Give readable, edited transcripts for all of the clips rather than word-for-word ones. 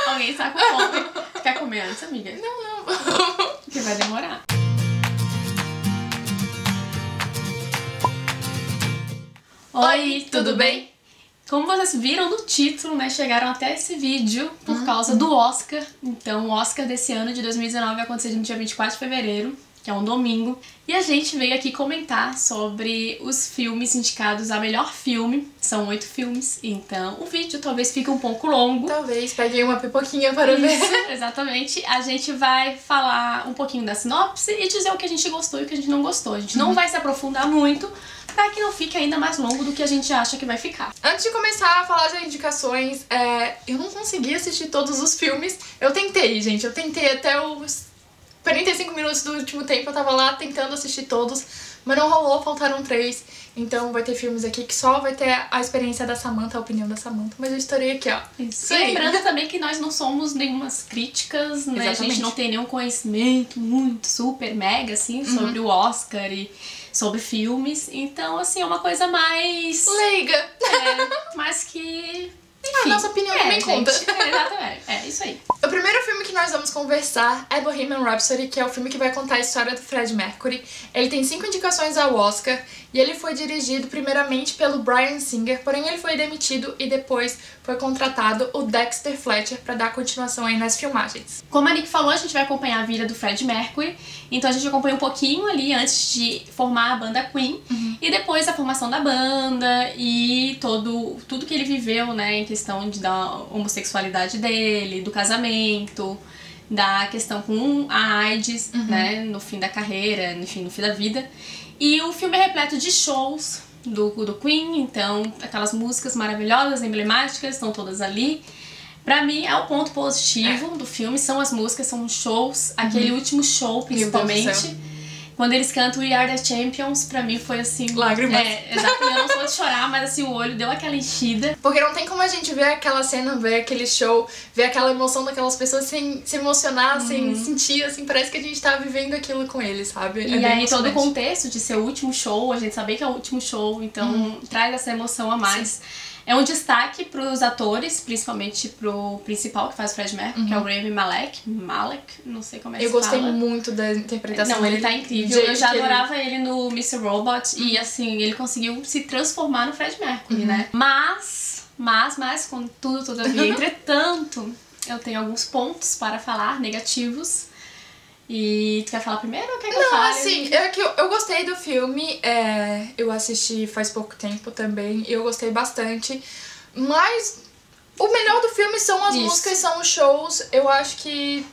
Alguém está com fome. Quer comer antes, amiga? Não. Porque vai demorar. Oi, tudo bem? Como vocês viram no título, né, chegaram até esse vídeo por causa do Oscar. Então, o Oscar desse ano, de 2019, vai acontecer no dia 24 de fevereiro, que é um domingo. E a gente veio aqui comentar sobre os filmes indicados a melhor filme. São 8 filmes, então o vídeo talvez fique um pouco longo. Talvez, peguei uma pipoquinha para ver. Isso, exatamente. A gente vai falar um pouquinho da sinopse e dizer o que a gente gostou e o que a gente não gostou. A gente não vai se aprofundar muito, para que não fique ainda mais longo do que a gente acha que vai ficar. Antes de começar a falar das indicações, eu não consegui assistir todos os filmes. Eu tentei, gente. Eu tentei até os 45 minutos do último tempo. Eu tava lá tentando assistir todos, mas não rolou, faltaram 3. Então vai ter filmes aqui que só vai ter a experiência da Samantha, a opinião da Samantha. Mas eu estourei aqui, ó. Isso. E lembrando também que nós não somos nenhumas críticas, né? Exatamente. A gente não tem nenhum conhecimento muito, super, mega, assim, sobre o Oscar e sobre filmes. Então, assim, é uma coisa mais... leiga. Mas que... A nossa opinião também conta. Exatamente. É isso aí. O primeiro filme que nós vamos conversar é Bohemian Rhapsody, que é o filme que vai contar a história do Freddie Mercury. Ele tem 5 indicações ao Oscar e ele foi dirigido primeiramente pelo Bryan Singer, porém ele foi demitido e depois foi contratado o Dexter Fletcher para dar continuação aí nas filmagens. Como a Nick falou, a gente vai acompanhar a vida do Freddie Mercury. Então a gente acompanha um pouquinho ali antes de formar a banda Queen. E depois a formação da banda e tudo que ele viveu, né, em questão da homossexualidade dele, do casamento, da questão com a AIDS, né, no fim da carreira, enfim, no fim da vida. E o filme é repleto de shows do Queen, então aquelas músicas maravilhosas, emblemáticas, estão todas ali. Pra mim, é o ponto positivo do filme, são as músicas, são os shows, aquele último show, principalmente. Quando eles cantam We Are The Champions, pra mim foi assim... lágrimas. Exato, eu não sou de chorar, mas assim, o olho deu aquela enchida. Porque não tem como a gente ver aquela cena, ver aquele show, ver aquela emoção daquelas pessoas sem se emocionar, sem sentir, assim, parece que a gente tá vivendo aquilo com eles, sabe? E aí todo o contexto de ser o último show, a gente saber que é o último show, então traz essa emoção a mais. Sim. É um destaque pros atores, principalmente pro principal que faz o Freddie Mercury, que é o Rami Malek, não sei como é que se fala. Eu gostei muito da interpretação dele. Ele tá incrível. Eu já adorava ele no Mr. Robot e assim, ele conseguiu se transformar no Freddie Mercury, né? Mas, contudo, todavia, entretanto, eu tenho alguns pontos para falar, negativos. E tu quer falar primeiro ou quer que eu fale? Não, assim, eu gostei do filme, eu assisti faz pouco tempo também, eu gostei bastante, mas o melhor do filme são as músicas, são os shows. Eu acho que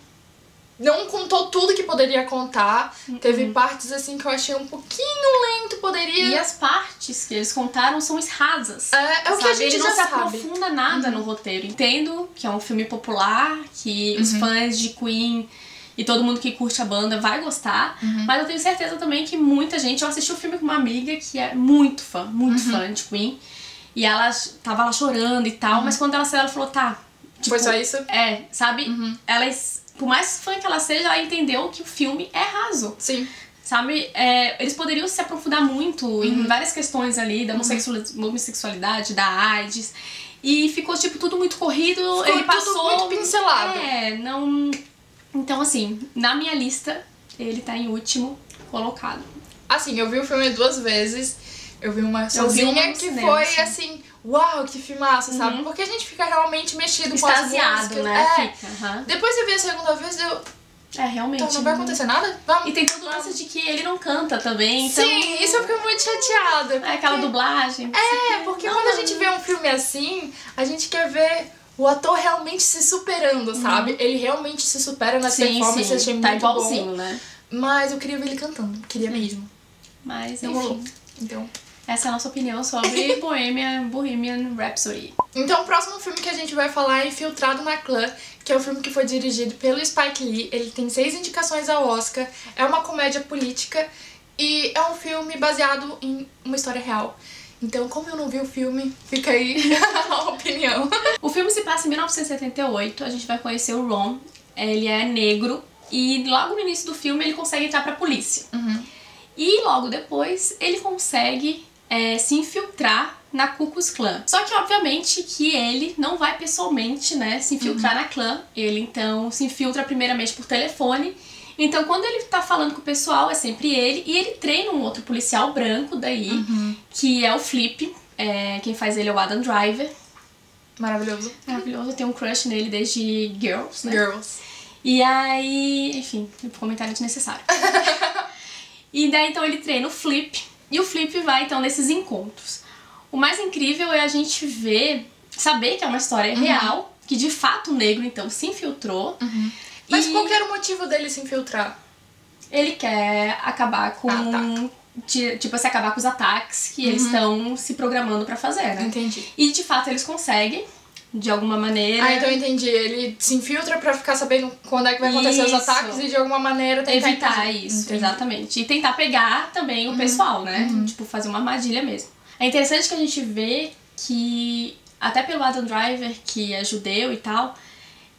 não contou tudo que poderia contar, teve partes assim que eu achei um pouquinho lento, poderia... E as partes que eles contaram são rasas. É o que a gente ele já não se sabe. aprofunda nada no roteiro. Entendo que é um filme popular, que os fãs de Queen... e todo mundo que curte a banda vai gostar. Mas eu tenho certeza também que muita gente... Eu assisti o filme com uma amiga que é muito fã de Queen. E ela tava lá chorando e tal. Mas quando ela saiu, ela falou, tá... Tipo, foi só isso? Sabe? Ela, por mais fã que ela seja, ela entendeu que o filme é raso. Sim. Sabe? Eles poderiam se aprofundar muito em várias questões ali. Da homossexualidade, da AIDS. E ficou, tipo, tudo muito corrido. Ficou tudo muito pincelado. Não... Então, assim, na minha lista, ele tá em último colocado. Assim, eu vi o filme 2 vezes. Eu vi uma sozinha que cinema, foi, assim, uau, que filmaço, sabe? Porque a gente fica realmente mexido com as músicas. Né? Fica. Depois eu vi a segunda vez, realmente. Então não vai acontecer nada? Vamos. E tem todo o lance de que ele não canta também, então... Sim, isso eu fico muito chateada. Porque... aquela dublagem. Porque quando a gente vê um filme assim, a gente quer ver... o ator realmente se superando, sabe? Ele realmente se supera nas performances, achei muito igualzinho, bom. Né? Mas eu queria ver ele cantando, queria mesmo. Mas, não rolou. Então... essa é a nossa opinião sobre Bohemian Rhapsody. Então o próximo filme que a gente vai falar é Infiltrado na Clã, que é o filme que foi dirigido pelo Spike Lee. Ele tem 6 indicações ao Oscar, é uma comédia política e é um filme baseado em uma história real. Então, como eu não vi o filme, fica aí a opinião. O filme se passa em 1978, a gente vai conhecer o Ron. Ele é negro e logo no início do filme ele consegue entrar pra polícia. E logo depois ele consegue se infiltrar na Ku Klux Klan. Só que, obviamente, que ele não vai pessoalmente, né, se infiltrar na clã. Ele, então, se infiltra primeiramente por telefone. Então, quando ele tá falando com o pessoal, é sempre ele. E ele treina um outro policial branco daí, que é o Flip. Quem faz ele é o Adam Driver. Maravilhoso. Maravilhoso. Eu tenho um crush nele desde Girls, né? Girls. E aí, enfim, comentário desnecessário. E daí, então, ele treina o Flip. E o Flip vai, então, nesses encontros. O mais incrível é a gente saber que é uma história real, que de fato o negro, então, se infiltrou. Mas qual que era o motivo dele se infiltrar? Ele quer acabar com... Tipo assim, acabar com os ataques que eles estão se programando pra fazer, né? Entendi. E de fato eles conseguem, de alguma maneira. Ah, então eu entendi. Ele se infiltra pra ficar sabendo quando é que vai acontecer os ataques e de alguma maneira tentar evitar isso, entendi. Exatamente. E tentar pegar também o pessoal, né? Tipo, fazer uma armadilha mesmo. É interessante que a gente vê que, até pelo Adam Driver, que é judeu e tal,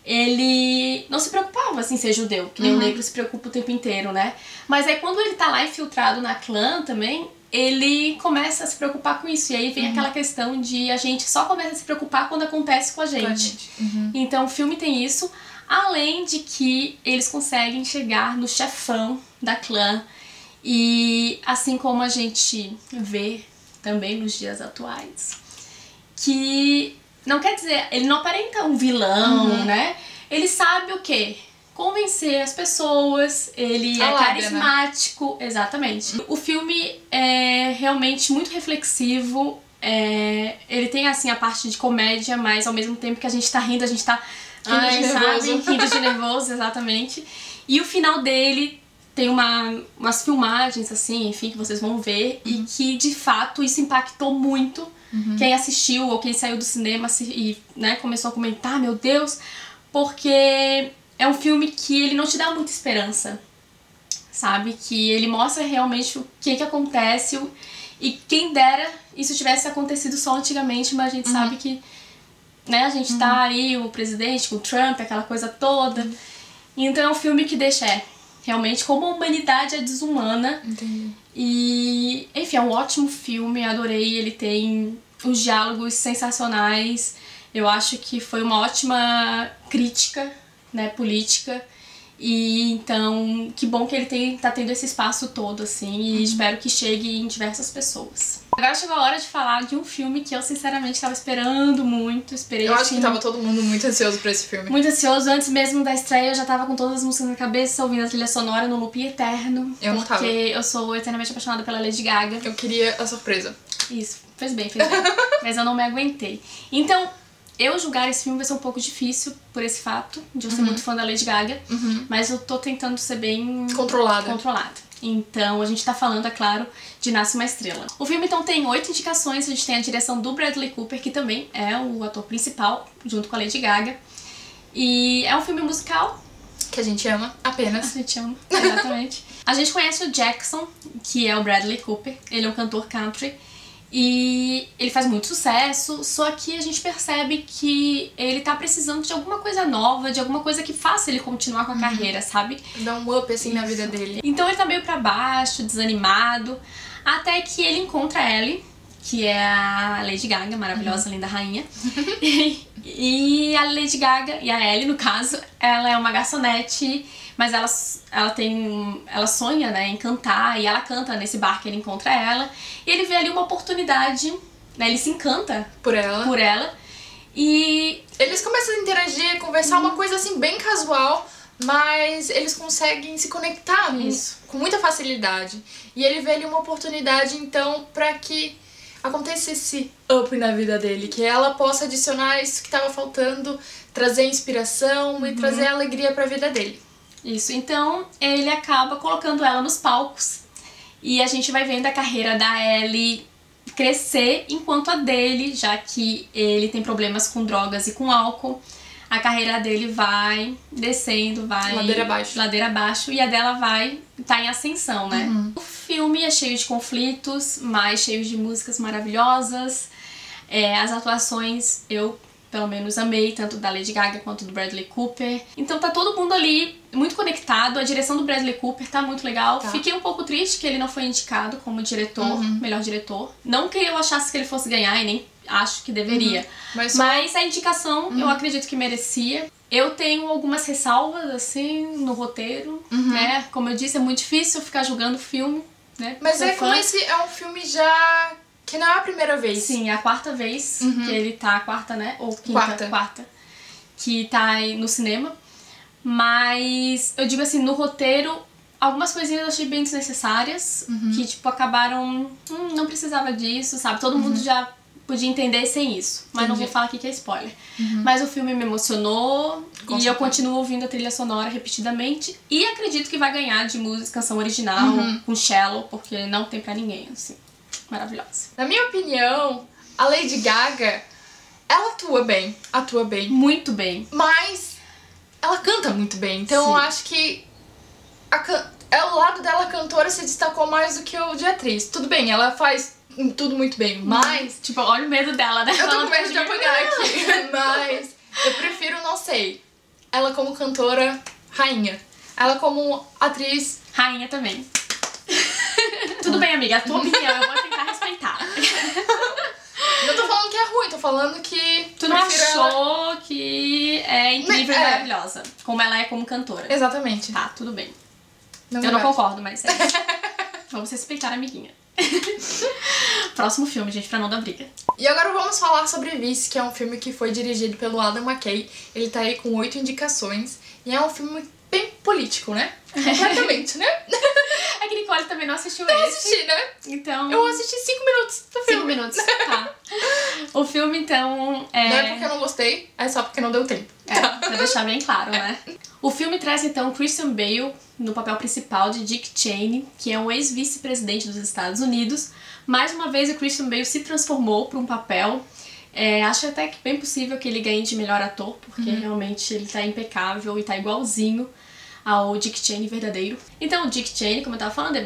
ele não se preocupava, assim, ser judeu, que nem o negro se preocupa o tempo inteiro, né? Mas aí quando ele tá lá infiltrado na clã também, ele começa a se preocupar com isso. E aí vem aquela questão de a gente só começa a se preocupar quando acontece com a gente. Então o filme tem isso, além de que eles conseguem chegar no chefão da clã. E assim como a gente vê também nos dias atuais, que... Não quer dizer, ele não aparenta um vilão, né? Ele sabe o quê? Convencer as pessoas, ele é carismático, né? Exatamente. O filme é realmente muito reflexivo, ele tem assim a parte de comédia, mas ao mesmo tempo que a gente tá rindo, a gente tá rindo de nervoso, exatamente. E o final dele tem umas filmagens, assim, enfim, que vocês vão ver, e que de fato isso impactou muito. Quem assistiu ou quem saiu do cinema e né, começou a comentar, meu Deus, porque é um filme que ele não te dá muita esperança, sabe? Que ele mostra realmente o que acontece e quem dera isso tivesse acontecido só antigamente, mas a gente sabe que né, a gente tá aí, o presidente com o Trump, aquela coisa toda. Então é um filme que deixa realmente como a humanidade é desumana. Entendi. E, enfim, é um ótimo filme, adorei, ele tem os diálogos sensacionais, eu acho que foi uma ótima crítica, né, política, e então, que bom que ele tá tendo esse espaço todo, assim, e espero que chegue em diversas pessoas. Agora chegou a hora de falar de um filme que eu, sinceramente, estava esperando muito, Eu acho que tava todo mundo muito ansioso pra esse filme. Muito ansioso, antes mesmo da estreia eu já tava com todas as músicas na cabeça, ouvindo a trilha sonora no loop eterno. Eu não tava. Porque eu sou eternamente apaixonada pela Lady Gaga. Eu queria a surpresa. Isso, fez bem. Mas eu não me aguentei. Então, eu julgar esse filme vai ser um pouco difícil por esse fato de eu ser muito fã da Lady Gaga, mas eu tô tentando ser bem controlada. Então, a gente tá falando, é claro, de Nasce uma Estrela. O filme, então, tem 8 indicações. A gente tem a direção do Bradley Cooper, que também é o ator principal, junto com a Lady Gaga. E é um filme musical. Que a gente ama, apenas. A gente ama, exatamente. A gente conhece o Jackson, que é o Bradley Cooper. Ele é um cantor country. E ele faz muito sucesso, só que a gente percebe que ele tá precisando de alguma coisa nova, de alguma coisa que faça ele continuar com a carreira, sabe? Dá um up assim na vida dele. Então ele tá meio pra baixo, desanimado, até que ele encontra a Ellie, que é a Lady Gaga, maravilhosa, linda rainha. E a Lady Gaga, e a Ellie no caso, ela é uma garçonete, mas ela sonha, né, em cantar, e ela canta nesse bar que ele encontra ela, e ele vê ali uma oportunidade, né, ele se encanta por ela, e eles começam a interagir, conversar, uma coisa assim bem casual, mas eles conseguem se conectar com muita facilidade, e ele vê ali uma oportunidade, então, pra que aconteça esse up na vida dele, que ela possa adicionar isso que tava faltando, trazer inspiração e trazer alegria pra vida dele. Isso, então ele acaba colocando ela nos palcos e a gente vai vendo a carreira da Ellie crescer enquanto a dele, já que ele tem problemas com drogas e com álcool, a carreira dele vai descendo, vai ladeira abaixo e a dela vai tá em ascensão, né? O filme é cheio de conflitos, mas cheio de músicas maravilhosas, as atuações eu pelo menos amei, tanto da Lady Gaga quanto do Bradley Cooper. Então tá todo mundo ali muito conectado, a direção do Bradley Cooper tá muito legal. Tá. Fiquei um pouco triste que ele não foi indicado como diretor, melhor diretor. Não que eu achasse que ele fosse ganhar e nem acho que deveria. Mas a indicação eu acredito que merecia. Eu tenho algumas ressalvas, assim, no roteiro, né? Como eu disse, é muito difícil ficar julgando filme, né? Mas como esse é um filme já... que não é a primeira vez. Sim, é a quarta vez que ele tá, a quarta, né? Ou quinta, quarta. Que tá aí no cinema. Mas eu digo assim, no roteiro, algumas coisinhas eu achei bem desnecessárias. Que, tipo, acabaram... não precisava disso, sabe? Todo mundo já podia entender sem isso. Mas não vou falar aqui que é spoiler. Mas o filme me emocionou. E eu continuo ouvindo a trilha sonora repetidamente. E acredito que vai ganhar de música, canção original, com Shallow, porque não tem pra ninguém, assim. Maravilhosa. Na minha opinião, a Lady Gaga, ela atua bem. Atua bem. Muito bem. Mas ela canta muito bem. Então eu acho que o lado dela cantora se destacou mais do que o de atriz. Tudo bem, ela faz tudo muito bem, mas... Tipo, olha o medo dela, né? Eu tô com medo de apanhar aqui. Mas eu prefiro, não sei, ela como cantora, rainha. Ela como atriz... Rainha também. Tudo bem, amiga, a tua opinião eu vou tentar respeitar. Não tô falando que é ruim, tô falando que... Tu não achou que é incrível e maravilhosa, como ela é como cantora. Exatamente. Tá, tudo bem. Não eu não concordo, mas é. Vamos respeitar a amiguinha. Próximo filme, gente, pra não dar briga. E agora vamos falar sobre Vice, que é um filme que foi dirigido pelo Adam McKay. Ele tá aí com 8 indicações. E é um filme bem político, né? Completamente, né? É que Nicole também não assistiu esse. Eu assisti, né? Então... Eu assisti 5 minutos do filme. 5 minutos, tá. O filme, então, Não é porque eu não gostei, é só porque não deu tempo. Pra deixar bem claro, né? O filme traz, então, Christian Bale no papel principal de Dick Cheney, que é um ex-vice-presidente dos Estados Unidos. Mais uma vez, o Christian Bale se transformou para um papel... acho até que bem possível que ele ganhe de melhor ator, porque realmente ele tá impecável e tá igualzinho ao Dick Cheney verdadeiro. Então, o Dick Cheney, como eu tava falando, é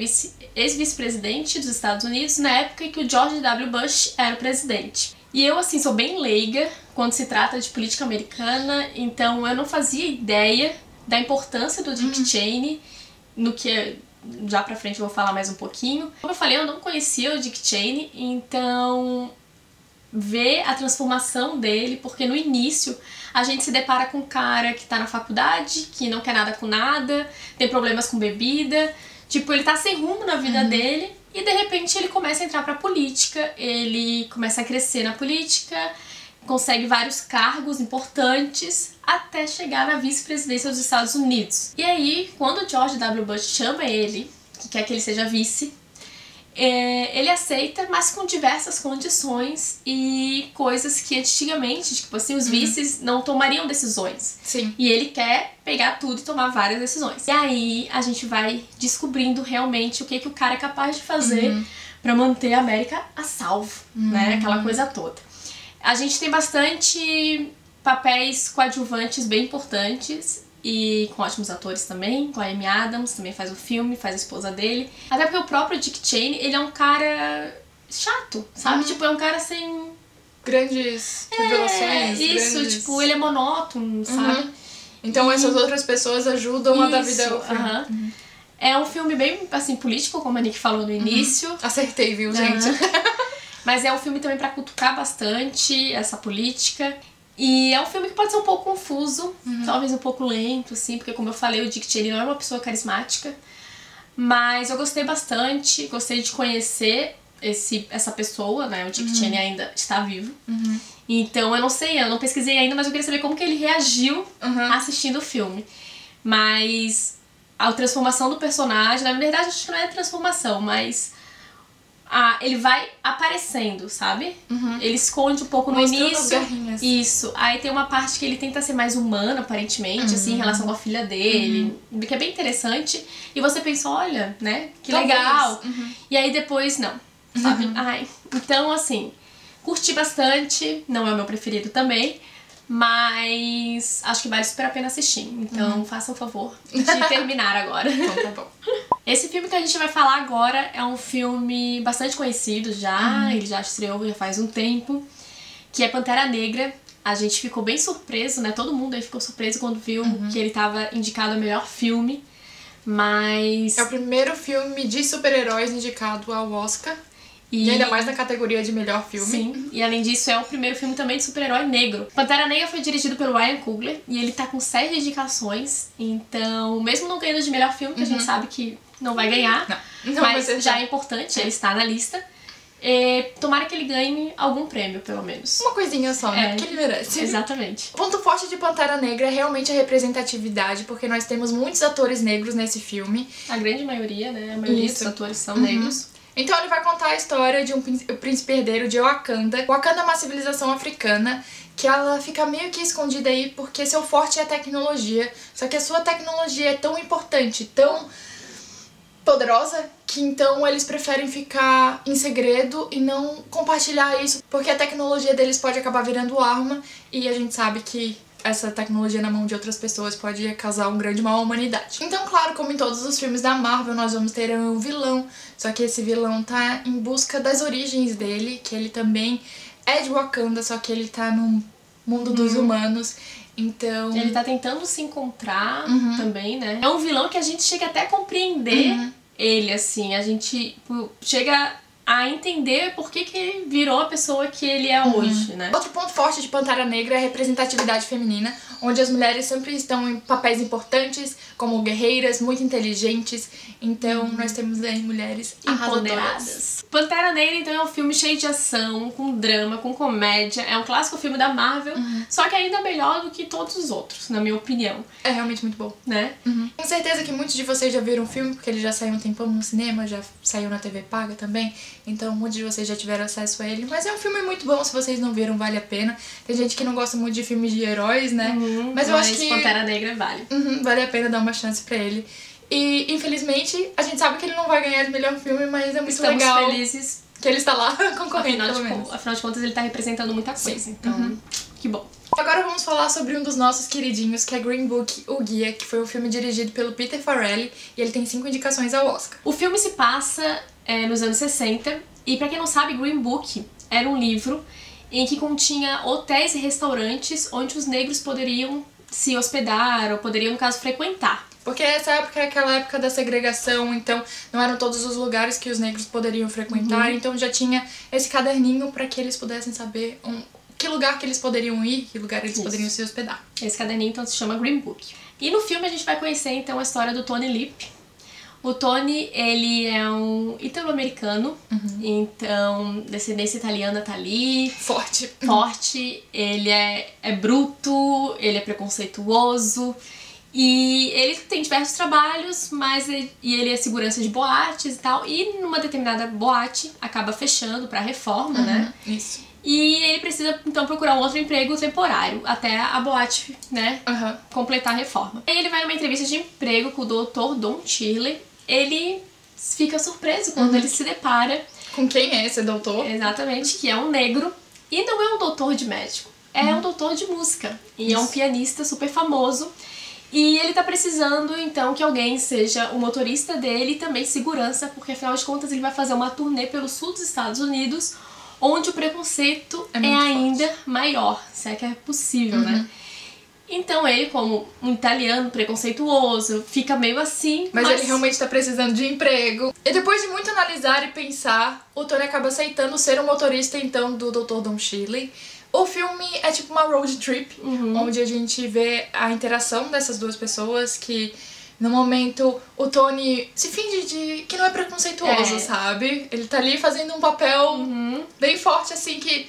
ex-vice-presidente dos Estados Unidos na época em que o George W. Bush era o presidente. E eu, assim, sou bem leiga quando se trata de política americana, então eu não fazia ideia da importância do Dick Cheney, no que já pra frente eu vou falar mais um pouquinho. Como eu falei, eu não conhecia o Dick Cheney, então ver a transformação dele, porque no início a gente se depara com um cara que tá na faculdade, que não quer nada com nada, tem problemas com bebida, tipo, ele tá sem rumo na vida dele, e de repente ele começa a entrar pra política, ele começa a crescer na política, consegue vários cargos importantes até chegar na vice-presidência dos Estados Unidos. E aí, quando o George W. Bush chama ele, que quer que ele seja vice, ele aceita, mas com diversas condições e coisas que antigamente, tipo assim, os vices não tomariam decisões. Sim. E ele quer pegar tudo e tomar várias decisões. E aí a gente vai descobrindo realmente o que o cara é capaz de fazer pra manter a América a salvo, né? Aquela coisa toda. A gente tem bastante papéis coadjuvantes bem importantes e com ótimos atores também, com a Amy Adams, também faz o filme, faz a esposa dele. Até porque o próprio Dick Cheney, ele é um cara chato, sabe? Tipo, é um cara sem... Grandes revelações. Isso, grandes... tipo, ele é monótono, sabe? Então essas outras pessoas ajudam a dar vida ao filme. É um filme bem, assim, político, como a Nick falou no início. Acertei, viu, gente? Mas é um filme também pra cutucar bastante essa política. E é um filme que pode ser um pouco confuso, talvez um pouco lento, assim, porque como eu falei, o Dick Cheney não é uma pessoa carismática. Mas eu gostei bastante, gostei de conhecer essa pessoa, né? O Dick Cheney ainda está vivo. Então eu não sei, eu não pesquisei ainda, mas eu queria saber como que ele reagiu assistindo o filme. Mas a transformação do personagem, na verdade acho que não é transformação, mas... ele vai aparecendo, sabe? Ele esconde um pouco no início. Isso. Aí tem uma parte que ele tenta ser mais humano, aparentemente, assim, em relação com a filha dele. Que é bem interessante. E você pensa, olha, né? Que legal. E aí depois, não. Sabe? Então, assim, curti bastante. Não é o meu preferido também. Mas acho que vale super a pena assistir. Então, faça o favor de terminar agora. Então tá bom. Esse filme que a gente vai falar agora é um filme bastante conhecido já, ele já estreou já faz um tempo, que é Pantera Negra, A gente ficou bem surpreso, né? Todo mundo aí ficou surpreso quando viu que ele tava indicado a melhor filme. Mas... é o primeiro filme de super-heróis indicado ao Oscar. E ainda mais na categoria de melhor filme. Sim, e além disso é o primeiro filme também de super-herói negro. Pantera Negra foi dirigido pelo Ryan Coogler e ele tá com 7 indicações. Então, mesmo não ganhando de melhor filme, que a gente sabe que não vai ganhar, não mas já é importante, ele está na lista. Tomara que ele ganhe algum prêmio, pelo menos. Uma coisinha só, né? Porque ele merece. Exatamente. O ponto forte de Pantera Negra é realmente a representatividade, porque nós temos muitos atores negros nesse filme. A grande maioria, né? A maioria dos atores são negros. Então ele vai contar a história de um príncipe herdeiro de Wakanda. Wakanda é uma civilização africana que ela fica meio que escondida aí porque seu forte é a tecnologia. Só que a sua tecnologia é tão importante, tão poderosa, que então eles preferem ficar em segredo e não compartilhar isso, porque a tecnologia deles pode acabar virando arma e a gente sabe que essa tecnologia na mão de outras pessoas pode causar um grande mal à humanidade. Então, claro, como em todos os filmes da Marvel, nós vamos ter um vilão, só que esse vilão tá em busca das origens dele, que ele também é de Wakanda, só que ele tá no mundo dos humanos, então... ele tá tentando se encontrar também, né? É um vilão que a gente chega até a compreender ele, assim, a gente chega a entender por que ele virou a pessoa que ele é hoje, né? Outro ponto forte de Pantera Negra é a representatividade feminina, onde as mulheres sempre estão em papéis importantes, como guerreiras, muito inteligentes, então nós temos aí mulheres empoderadas. Pantera Negra, então, é um filme cheio de ação, com drama, com comédia, é um clássico filme da Marvel, só que ainda melhor do que todos os outros, na minha opinião. É realmente muito bom. Né? Tenho certeza que muitos de vocês já viram o filme, porque ele já saiu um tempão no cinema, já saiu na TV paga também, então muitos de vocês já tiveram acesso a ele, mas é um filme muito bom, se vocês não viram, vale a pena. Tem gente que não gosta muito de filmes de heróis, né? Mas eu acho que Pantera Negra vale. Vale a pena dar uma chance pra ele. E, infelizmente, a gente sabe que ele não vai ganhar de melhor filme, mas é muito legal. Estamos felizes que ele está lá concorrendo, afinal de contas, ele tá representando muita coisa, então que bom. Agora vamos falar sobre um dos nossos queridinhos, que é Green Book, O Guia, que foi um filme dirigido pelo Peter Farrelly, e ele tem 5 indicações ao Oscar. O filme se passa nos anos 60, e pra quem não sabe, Green Book era um livro em que continha hotéis e restaurantes onde os negros poderiam se hospedar, ou poderiam, no caso, frequentar. Porque essa época é aquela época da segregação, então não eram todos os lugares que os negros poderiam frequentar, então já tinha esse caderninho para que eles pudessem saber que lugar que eles poderiam ir, que lugar eles poderiam se hospedar. Esse caderninho, então, se chama Green Book. E no filme a gente vai conhecer, então, a história do Tony Lip. O Tony, ele é um italo-americano, então descendência italiana tá ali. Forte. Ele é bruto, ele é preconceituoso. E ele tem diversos trabalhos, mas ele é segurança de boates e tal. E numa determinada boate acaba fechando pra reforma, né? Isso. E ele precisa, então, procurar um outro emprego temporário até a boate, né, completar a reforma. Aí ele vai numa entrevista de emprego com o Dr. Don Shirley. Ele fica surpreso quando ele se depara... com quem é esse doutor? Exatamente, que é um negro. E não é um doutor de médico, é um doutor de música. E é um pianista super famoso. E ele tá precisando, então, que alguém seja o motorista dele e também segurança, porque afinal de contas ele vai fazer uma turnê pelo sul dos Estados Unidos, onde o preconceito é ainda maior, se é que é possível, né? Então ele, como um italiano preconceituoso, fica meio assim, mas ele realmente tá precisando de emprego. E depois de muito analisar e pensar, o Tony acaba aceitando ser o motorista, então, do Dr. Don Shirley. O filme é tipo uma road trip, onde a gente vê a interação dessas duas pessoas, que no momento o Tony se finge de que não é preconceituoso, sabe? Ele tá ali fazendo um papel bem forte, assim, que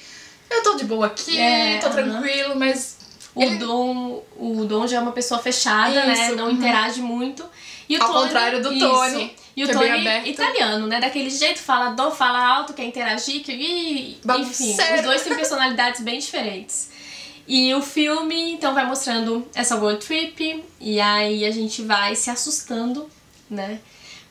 eu tô de boa aqui, tô tranquilo, mas... O Dom já é uma pessoa fechada, né? Não interage muito. E o Ao Tony, contrário do Tony. E o Tony italiano, né? Daquele jeito, fala alto, quer interagir, enfim, os dois têm personalidades bem diferentes. E o filme, então, vai mostrando essa road trip, e aí a gente vai se assustando, né?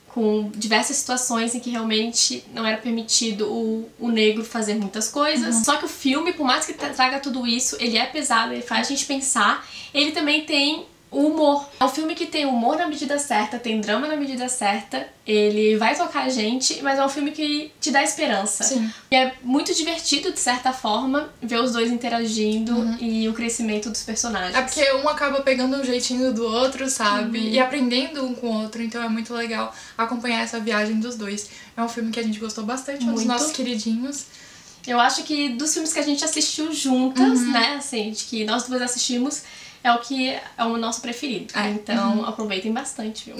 Com diversas situações em que realmente não era permitido o negro fazer muitas coisas. Só que o filme, por mais que traga tudo isso, ele é pesado, ele faz a gente pensar. Ele também tem o humor. É um filme que tem humor na medida certa, tem drama na medida certa, ele vai tocar a gente, mas é um filme que te dá esperança. Sim. E é muito divertido, de certa forma, ver os dois interagindo e o crescimento dos personagens. É porque um acaba pegando um jeitinho do outro, sabe? E aprendendo um com o outro, então é muito legal acompanhar essa viagem dos dois. É um filme que a gente gostou bastante, um dos nossos queridinhos. Eu acho que dos filmes que a gente assistiu juntas, né, assim, de que nós duas assistimos, é o que é o nosso preferido. Então, aproveitem bastante, viu?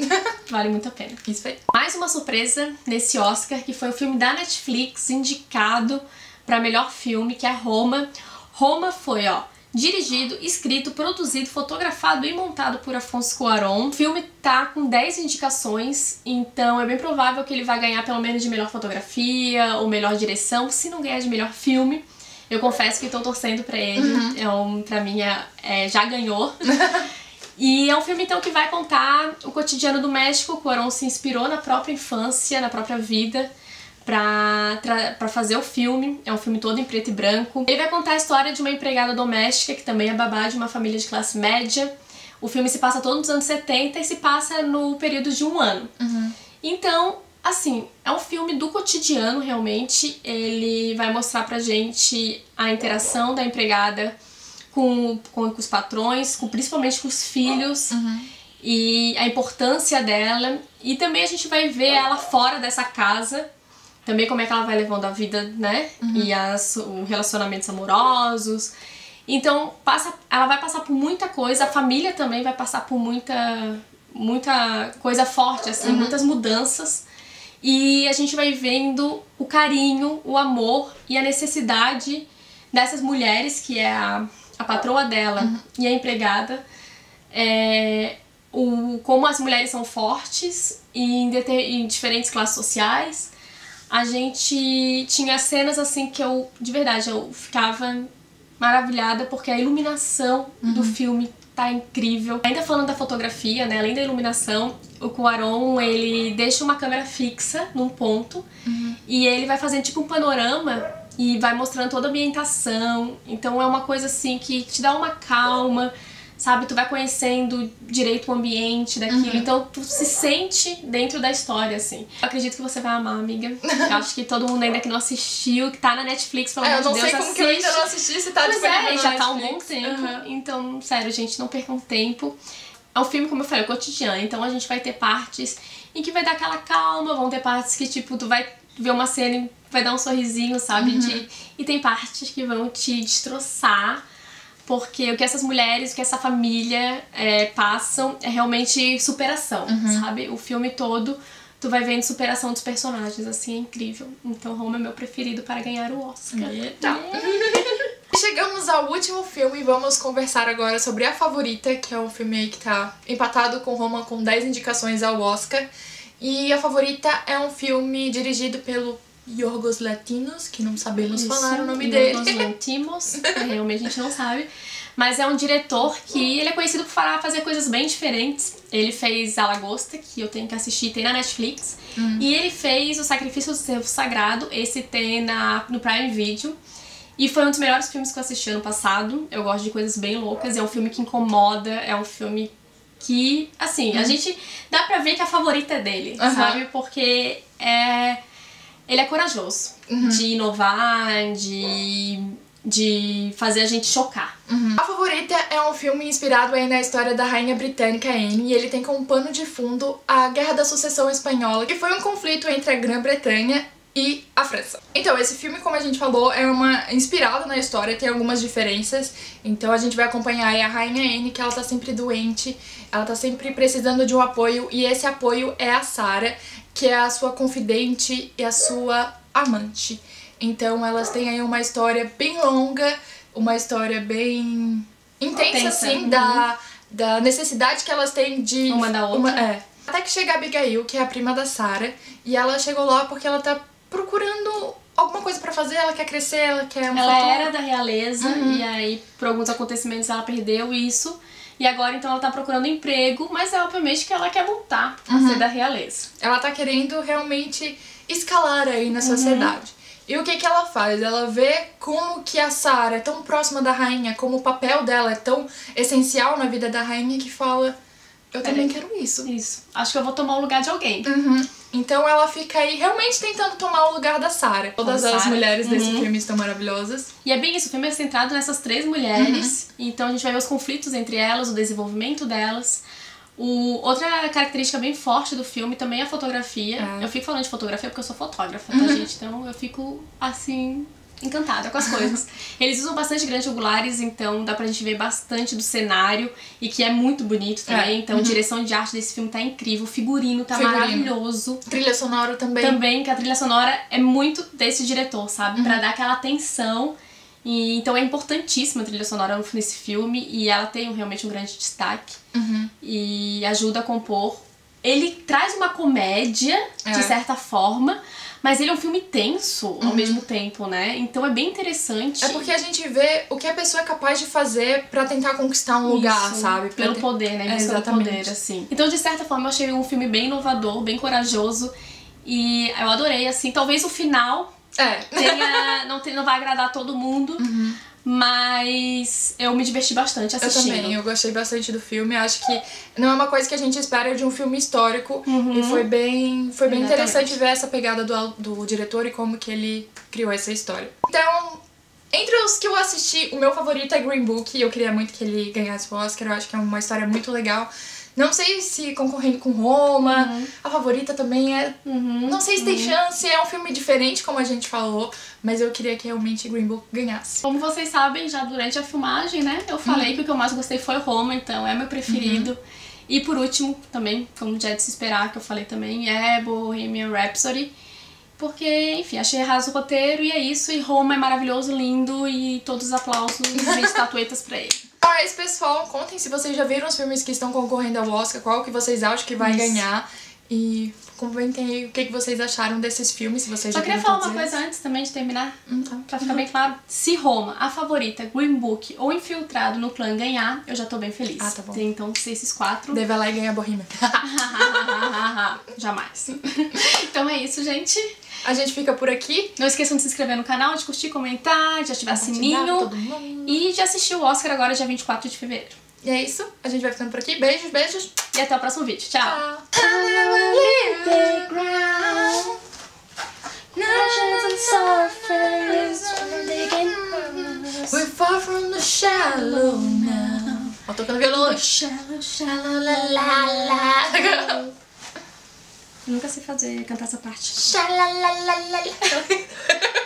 Vale muito a pena. Isso aí. Mais uma surpresa nesse Oscar, que foi o filme da Netflix indicado para melhor filme, que é Roma. Roma foi, dirigido, escrito, produzido, fotografado e montado por Afonso Cuarón. O filme tá com 10 indicações, então é bem provável que ele vai ganhar pelo menos de melhor fotografia ou melhor direção, se não ganhar de melhor filme. Eu confesso que tô torcendo pra ele, pra mim já ganhou. E é um filme então que vai contar o cotidiano do México. O Cuarón se inspirou na própria infância, na própria vida, pra fazer o filme. É um filme todo em preto e branco. Ele vai contar a história de uma empregada doméstica, que também é babá de uma família de classe média. O filme se passa todo nos anos 70 e se passa no período de um ano. Então, assim, é um filme do cotidiano, realmente. Ele vai mostrar pra gente a interação da empregada com os patrões, principalmente com os filhos, e a importância dela. E também a gente vai ver ela fora dessa casa, também como é que ela vai levando a vida, né? E os relacionamentos amorosos. Então, ela vai passar por muita coisa, a família também vai passar por muita coisa forte, assim, muitas mudanças. E a gente vai vendo o carinho, o amor e a necessidade dessas mulheres, que é a patroa dela e a empregada, como as mulheres são fortes em diferentes classes sociais. A gente tinha cenas assim que de verdade, eu ficava maravilhada, porque a iluminação do filme tá incrível. Ainda falando da fotografia, né, além da iluminação, o Cuarón, ele deixa uma câmera fixa num ponto e ele vai fazendo tipo um panorama e vai mostrando toda a ambientação. Então é uma coisa assim que te dá uma calma, sabe? Tu vai conhecendo direito o ambiente daquilo, então tu se sente dentro da história, assim. Eu acredito que você vai amar, amiga. Eu acho que todo mundo ainda que não assistiu, que tá na Netflix, pelo amor de Deus, assiste. Eu não sei como que eu ainda não assisti, se tá disponível na já tá há um bom tempo. Então, sério, gente, não percam tempo. É um filme, como eu falei, cotidiano, então a gente vai ter partes em que vai dar aquela calma, vão ter partes que, tipo, tu vai ver uma cena e vai dar um sorrisinho, sabe? E tem partes que vão te destroçar, porque o que essas mulheres, o que essa família passam é realmente superação, sabe? O filme todo, tu vai vendo superação dos personagens, assim, é incrível. Então Roma é meu preferido para ganhar o Oscar. Eita! Chegamos ao último filme e vamos conversar agora sobre A Favorita, que é um filme aí que tá empatado com Roma com 10 indicações ao Oscar. E A Favorita é um filme dirigido pelo Yorgos Lanthimos, que não sabemos falar o nome dele. Yorgos Lanthimos, realmente a gente não sabe. Mas é um diretor que ele é conhecido por fazer coisas bem diferentes. Ele fez A Lagosta, que eu tenho que assistir, tem na Netflix. E ele fez O Sacrifício do Cervo Sagrado, esse tem no Prime Video. E foi um dos melhores filmes que eu assisti ano passado. Eu gosto de coisas bem loucas, é um filme que incomoda, é um filme que, assim, a gente dá pra ver que a favorita é dele, sabe? Porque ele é corajoso de inovar, de fazer a gente chocar. A Favorita é um filme inspirado aí na história da rainha britânica Anne, e ele tem como pano de fundo a Guerra da Sucessão Espanhola, que foi um conflito entre a Grã-Bretanha e a França. Então, esse filme, como a gente falou, é inspirado na história, tem algumas diferenças. Então a gente vai acompanhar aí a rainha Anne, que ela tá sempre doente, ela tá sempre precisando de um apoio, e esse apoio é a Sarah, que é a sua confidente e a sua amante. Então elas têm aí uma história bem longa, uma história bem intensa, assim, da necessidade que elas têm de... Uma da outra. Até que chega a Abigail, que é a prima da Sarah, e ela chegou lá porque ela tá procurando alguma coisa pra fazer, ela quer crescer, ela quer um futuro. Ela era da realeza, e aí por alguns acontecimentos ela perdeu isso. E agora, então, ela tá procurando emprego, mas obviamente que ela quer voltar a ser da realeza. Ela tá querendo realmente escalar aí na sociedade. E o que que ela faz? Ela vê como que a Sarah é tão próxima da rainha, como o papel dela é tão essencial na vida da rainha, que fala, eu também quero isso. Isso. Acho que eu vou tomar o lugar de alguém. Então ela fica aí realmente tentando tomar o lugar da Sarah. Todas as mulheres desse filme estão maravilhosas. E é bem isso, o filme é centrado nessas 3 mulheres. Então a gente vai ver os conflitos entre elas, o desenvolvimento delas. Outra característica bem forte do filme também é a fotografia. Eu fico falando de fotografia porque eu sou fotógrafa, tá, gente? Então eu fico, assim, encantada com as coisas. Eles usam bastante grandes angulares, então dá pra gente ver bastante do cenário e que é muito bonito também. Então a direção de arte desse filme tá incrível, o figurino tá maravilhoso. Trilha sonora também. Também, que a trilha sonora é muito desse diretor, sabe? Pra dar aquela tensão. E, então é importantíssima a trilha sonora nesse filme e ela tem realmente um grande destaque e ajuda a compor. Ele traz uma comédia, de certa forma, mas ele é um filme tenso ao mesmo tempo, né? Então é bem interessante. É porque a gente vê o que a pessoa é capaz de fazer pra tentar conquistar um lugar, sabe? Pelo poder, né? Exatamente. Poder, assim. Então, de certa forma, eu achei um filme bem inovador, bem corajoso e eu adorei, assim. Talvez o final... não vai agradar todo mundo, mas eu me diverti bastante assistindo. Eu também, eu gostei bastante do filme. Acho que não é uma coisa que a gente espera de um filme histórico. E foi bem interessante ver essa pegada do diretor e como que ele criou essa história. Então, entre os que eu assisti, o meu favorito é Green Book. Eu queria muito que ele ganhasse o Oscar. Eu acho que é uma história muito legal. Não sei se concorrendo com Roma, a favorita também é... Não sei se tem chance, é um filme diferente, como a gente falou, mas eu queria que realmente Green Book ganhasse. Como vocês sabem, já durante a filmagem, né, eu falei que o que eu mais gostei foi Roma, então é meu preferido. E por último, também, como já é de se esperar, que eu falei também, é Bohemian Rhapsody. Porque, enfim, achei errado o roteiro e é isso, e Roma é maravilhoso, lindo, e todos os aplausos e estatuetas pra ele. Então é isso, pessoal. Contem se vocês já viram os filmes que estão concorrendo ao Oscar, qual que vocês acham que vai ganhar. E comentem aí o que vocês acharam desses filmes, se vocês já viram. Só queria falar uma coisa antes também de terminar, pra ficar bem claro. Se Roma, a favorita, Green Book ou Infiltrado no Clã ganhar, eu já tô bem feliz. Ah, tá bom. Então, se esses 4... Deve lá e ganhar Bohemian. Jamais. Então é isso, gente. A gente fica por aqui. Não esqueçam de se inscrever no canal, de curtir, comentar, de ativar sininho. E de assistir o Oscar agora, dia 24 de fevereiro. E é isso. A gente vai ficando por aqui. Beijos, beijos. E até o próximo vídeo. Tchau. We're far from the shallow now. Ó, tocando violão. Shallow, la la la. Nunca sei cantar essa parte. Shalala la la la.